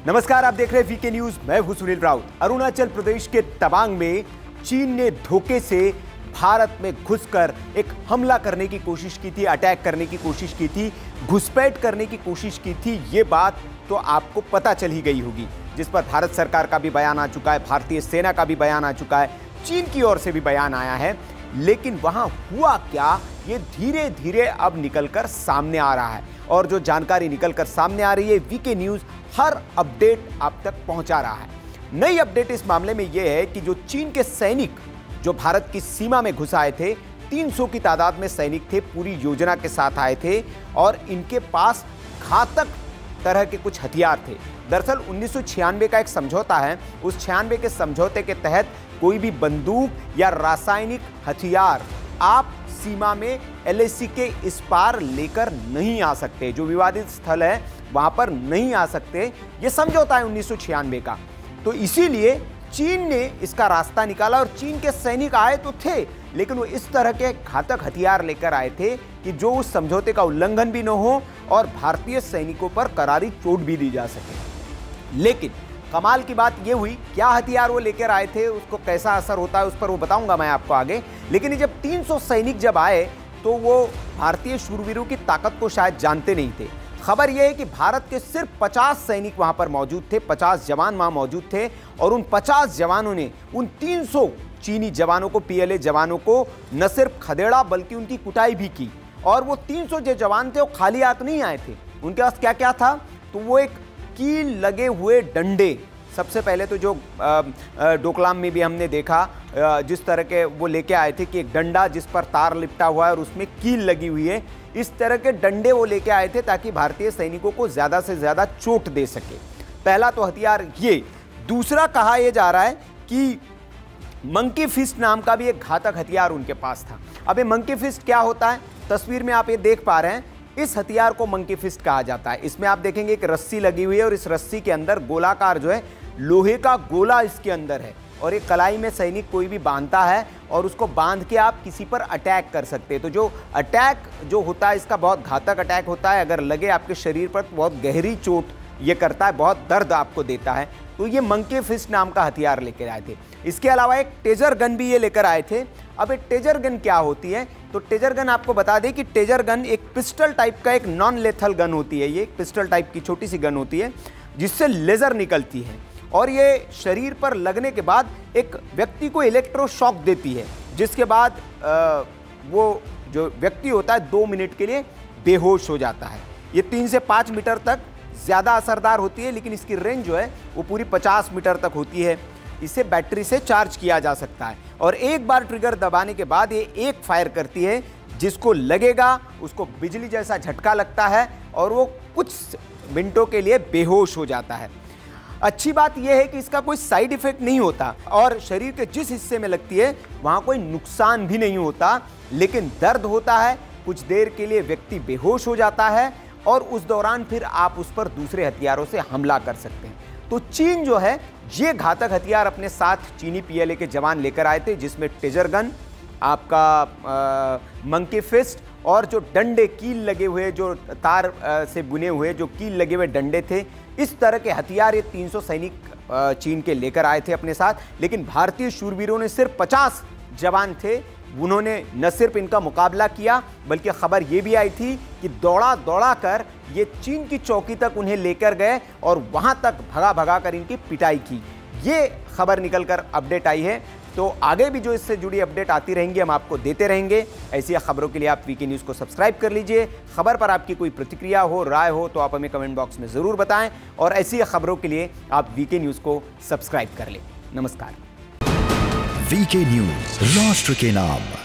नमस्कार, आप देख रहे हैं वीके न्यूज। मैं हूं सुनील राउत। अरुणाचल प्रदेश के तवांग में चीन ने धोखे से भारत में घुसकर एक हमला करने की कोशिश की थी, अटैक करने की कोशिश की थी, घुसपैठ करने की कोशिश की थी। ये बात तो आपको पता चल ही गई होगी, जिस पर भारत सरकार का भी बयान आ चुका है, भारतीय सेना का भी बयान आ चुका है, चीन की ओर से भी बयान आया है। लेकिन वहां हुआ क्या, ये धीरे धीरे अब निकलकर सामने आ रहा है। और जो जानकारी निकलकर सामने आ रही है, वीके न्यूज हर अपडेट आप तक पहुंचा रहा है। नई अपडेट इस मामले में यह है कि जो चीन के सैनिक जो भारत की सीमा में घुस आए थे, 300 की तादाद में सैनिक थे, पूरी योजना के साथ आए थे और इनके पास घातक तरह के कुछ हथियार थे। दरअसल 1996 का एक समझौता है, उस 96 के समझौते के तहत कोई भी बंदूक या रासायनिक हथियार आप सीमा में एलएसी के इस पार लेकर नहीं आ सकते। जो विवादित स्थल है वहां पर नहीं आ सकते, यह समझौता है 1996 का। तो इसीलिए चीन ने इसका रास्ता निकाला और चीन के सैनिक आए तो थे, लेकिन वो इस तरह के घातक हथियार लेकर आए थे कि जो उस समझौते का उल्लंघन भी न हो और भारतीय सैनिकों पर करारी चोट भी दी जा सके। लेकिन कमाल की बात यह हुई, क्या हथियार वो लेकर आए थे, उसको कैसा असर होता है उस पर वो बताऊंगा मैं आपको आगे। लेकिन जब 300 सैनिक जब आए तो वो भारतीय शूरवीरों की ताकत को शायद जानते नहीं थे। खबर यह है कि भारत के सिर्फ 50 सैनिक वहां पर मौजूद थे, 50 जवान वहां मौजूद थे और उन 50 जवानों ने उन 300 चीनी जवानों को, पीएलए जवानों को न सिर्फ खदेड़ा बल्कि उनकी कुटाई भी की। और वो 300 जो जवान थे वो खाली हाथ नहीं आए थे, उनके पास क्या क्या था, तो वो एक कील लगे हुए डंडे, सबसे पहले तो जो डोकलाम में भी हमने देखा जिस तरह के वो लेके आए थे कि एक डंडा जिस पर तार लिपटा हुआ है और उसमें कील लगी हुई है, इस तरह के डंडे वो लेके आए थे ताकि भारतीय सैनिकों को ज़्यादा से ज़्यादा चोट दे सके। पहला तो हथियार ये। दूसरा कहा यह जा रहा है कि मंकी फिस्ट नाम का भी एक घातक हथियार उनके पास था। अब ये मंकी फिस्ट क्या होता है, तस्वीर में आप ये देख पा रहे हैं, इस हथियार को मंकी फिस्ट कहा जाता है। इसमें आप देखेंगे एक रस्सी लगी हुई है और इस रस्सी के अंदर गोलाकार जो है लोहे का गोला इसके अंदर है और एक कलाई में सैनिक कोई भी बांधता है और उसको बांध के आप किसी पर अटैक कर सकते हैं। तो जो अटैक जो होता है इसका बहुत घातक अटैक होता है, अगर लगे आपके शरीर पर तो बहुत गहरी चोट ये करता है, बहुत दर्द आपको देता है। तो ये मंकी फिस्ट नाम का हथियार लेकर आए थे। इसके अलावा एक टेजर गन भी ये लेकर आए थे। अब एक टेजर गन क्या होती है, तो टेजर गन आपको बता दें कि टेजर गन एक पिस्टल टाइप का एक नॉन लेथल गन होती है। ये एक पिस्टल टाइप की छोटी सी गन होती है जिससे लेजर निकलती है और ये शरीर पर लगने के बाद एक व्यक्ति को इलेक्ट्रोशॉक देती है, जिसके बाद वो जो व्यक्ति होता है 2 मिनट के लिए बेहोश हो जाता है। ये 3 से 5 मीटर तक ज़्यादा असरदार होती है, लेकिन इसकी रेंज जो है वो पूरी 50 मीटर तक होती है। इसे बैटरी से चार्ज किया जा सकता है और एक बार ट्रिगर दबाने के बाद ये एक फायर करती है, जिसको लगेगा उसको बिजली जैसा झटका लगता है और वो कुछ मिनटों के लिए बेहोश हो जाता है। अच्छी बात यह है कि इसका कोई साइड इफेक्ट नहीं होता और शरीर के जिस हिस्से में लगती है वहाँ कोई नुकसान भी नहीं होता, लेकिन दर्द होता है, कुछ देर के लिए व्यक्ति बेहोश हो जाता है और उस दौरान फिर आप उस पर दूसरे हथियारों से हमला कर सकते हैं। तो चीन जो है ये घातक हथियार अपने साथ चीनी पीएलए के जवान लेकर आए थे, जिसमें टेजर गन, आपका मंकी फिस्ट और जो डंडे कील लगे हुए, जो तार से बुने हुए जो कील लगे हुए डंडे थे, इस तरह के हथियार ये 300 सैनिक चीन के लेकर आए थे अपने साथ। लेकिन भारतीय शूरवीरों ने सिर्फ 50 जवान थे, उन्होंने न सिर्फ इनका मुकाबला किया बल्कि खबर ये भी आई थी कि दौड़ा दौड़ा कर ये चीन की चौकी तक उन्हें लेकर गए और वहां तक भगा भगा कर इनकी पिटाई की। ये खबर निकलकर अपडेट आई है। तो आगे भी जो इससे जुड़ी अपडेट आती रहेंगी हम आपको देते रहेंगे। ऐसी खबरों के लिए आप वीके न्यूज़ को सब्सक्राइब कर लीजिए। खबर पर आपकी कोई प्रतिक्रिया हो, राय हो तो आप हमें कमेंट बॉक्स में ज़रूर बताएं और ऐसी खबरों के लिए आप वीके न्यूज़ को सब्सक्राइब कर लें। नमस्कार। वीके न्यूज़, राष्ट्र के नाम।